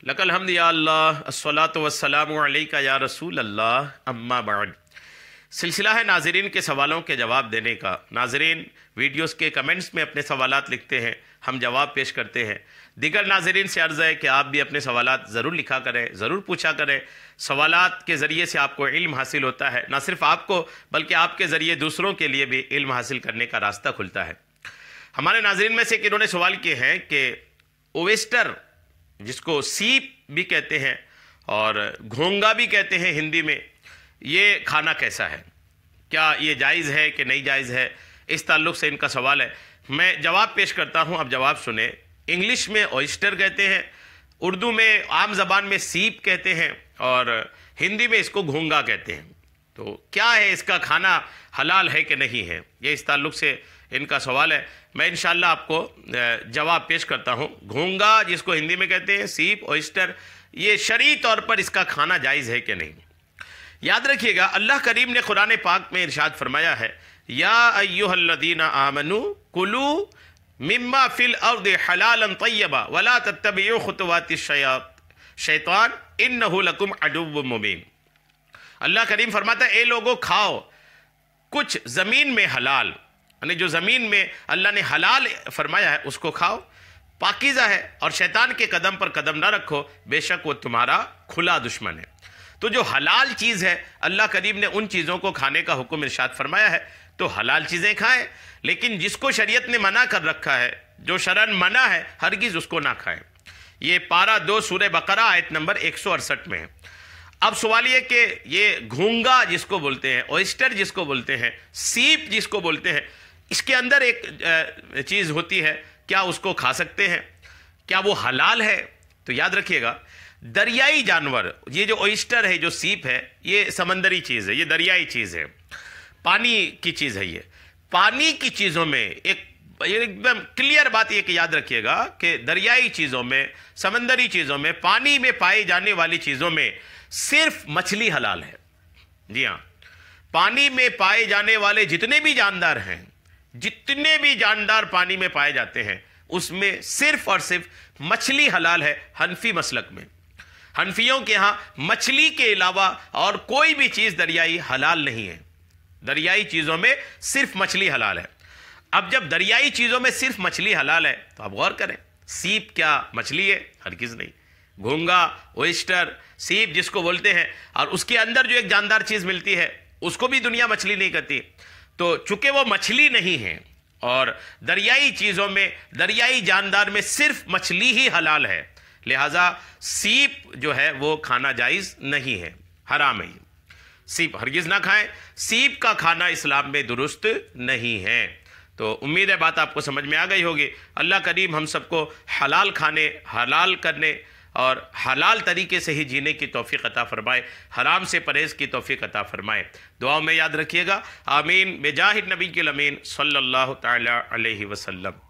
لکل حمد یا اللہ، الصلاۃ والسلام علیکہ یا رسول اللہ، اما بعد۔ سلسلہ ہے ناظرین کے سوالوں کے جواب دینے کا۔ ناظرین ویڈیوز کے کمنٹس میں اپنے سوالات لکھتے ہیں، ہم جواب پیش کرتے ہیں۔ دیگر ناظرین سے عرض ہے کہ آپ بھی اپنے سوالات ضرور لکھا کریں، ضرور پوچھا کریں۔ سوالات کے ذریعے سے آپ کو علم حاصل ہوتا ہے، نہ صرف آپ کو بلکہ آپ کے ذریعے دوسروں کے لیے بھی علم حاصل کرنے کا راستہ کھلتا ہے۔ ہمارے ناظرین میں سے انہوں نے سوال کیے ہیں کہ اویسٹر، جس کو سیپ بھی کہتے ہیں اور گھونگا بھی کہتے ہیں ہندی میں، یہ کھانا کیسا ہے؟ کیا یہ جائز ہے کہ نہیں جائز ہے؟ اس تعلق سے ان کا سوال ہے۔ میں جواب پیش کرتا ہوں، اب جواب سنیں۔ انگلش میں اویسٹر کہتے ہیں، اردو میں عام زبان میں سیپ کہتے ہیں اور ہندی میں اس کو گھونگا کہتے ہیں۔ تو کیا ہے اس کا کھانا حلال ہے کہ نہیں ہے؟ یہ اس تعلق سے ان کا سوال ہے۔ میں انشاءاللہ آپ کو جواب پیش کرتا ہوں۔ گھونگا جس کو ہندی میں کہتے ہیں، سیپ، اویسٹر، یہ شرعی طور پر اس کا کھانا جائز ہے کہ نہیں؟ یاد رکھیے گا، اللہ کریم نے قرآن پاک میں ارشاد فرمایا ہے، یا ایھا الذین آمنوا کلوا مما فی الارض حلالا طیبا ولا تتبعوا خطوات الشیطان انہ لکم عدو مبین۔ اللہ کریم فرماتا ہے، اے لوگو کھاؤ کچھ زمین میں حلال، یعنی جو زمین میں اللہ نے حلال فرمایا ہے اس کو کھاؤ، پاکیزہ ہے، اور شیطان کے قدم پر قدم نہ رکھو، بے شک وہ تمہارا کھلا دشمن ہے۔ تو جو حلال چیز ہے، اللہ کریم نے ان چیزوں کو کھانے کا حکم ارشاد فرمایا ہے، تو حلال چیزیں کھائیں، لیکن جس کو شریعت نے منع کر رکھا ہے، جو شرعاً منع ہے، ہرگز اس کو نہ کھائیں۔ یہ پارہ 2 سورہ بقرہ آیت نمبر 168 میں ہے۔ اب سوال یہ کہ یہ گھونگا جس کو بولتے ہیں، اویسٹر جس کو بولتے ہیں، سیپ جس کو بولتے ہیں، اس کے اندر ایک چیز ہوتی ہے، کیا اس کو کھا سکتے ہیں؟ کیا وہ حلال ہے؟ تو یاد رکھیے گا، دریائی جانور، یہ جو اویسٹر ہے، جو سیپ ہے، یہ سمندری چیز ہے، یہ دریائی چیز ہے، پانی کی چیز ہے۔ یہ پانی کی چیزوں میں ایک دم کلیئر بات یہ کہ یاد رکھیے گا کہ دریائی چیزوں میں، سمندری چیزوں میں، پانی میں پائی جانے والی چیزوں میں صرف مچھلی حلال ہے۔ جی ہاں، پانی میں پائے جانے والے جتنے بھی جاندار ہیں، جتنے بھی جاندار پانی میں پائے جاتے ہیں، اس میں صرف اور صرف مچھلی حلال ہے۔ حنفی مسلک میں، حنفیوں کے ہاں مچھلی کے علاوہ اور کوئی بھی چیز دریائی حلال نہیں ہے۔ دریائی چیزوں میں صرف مچھلی حلال ہے۔ اب جب دریائی چیزوں میں صرف مچھلی حلال ہے تو آپ غور کریں، سیپ کیا مچھلی ہے؟ ہرگز نہیں۔ گھونگا، اویسٹر، سیپ جس کو بولتے ہیں، اور اس کے اندر جو ایک جاندار چیز ملتی ہے، اس کو بھی دنیا مچھلی نہیں کہتی۔ تو چونکہ وہ مچھلی نہیں ہے اور دریائی چیزوں میں، دریائی جاندار میں صرف مچھلی ہی حلال ہے، لہٰذا سیپ جو ہے وہ کھانا جائز نہیں ہے، حرام ہے۔ سیپ ہرگز نہ کھائیں، سیپ کا کھانا اسلام میں درست نہیں ہے۔ تو امید ہے بات آپ کو سمجھ میں آ گئی ہوگی۔ اللہ کریم ہم سب کو حلال کھانے، حلال کرنے اور حلال طریقے سے ہی جینے کی توفیق عطا فرمائے، حرام سے پرہیز کی توفیق عطا فرمائے۔ دعاؤں میں یاد رکھیے گا، آمین، بجاہ النبی الامین صلی اللہ تعالی علیہ وسلم۔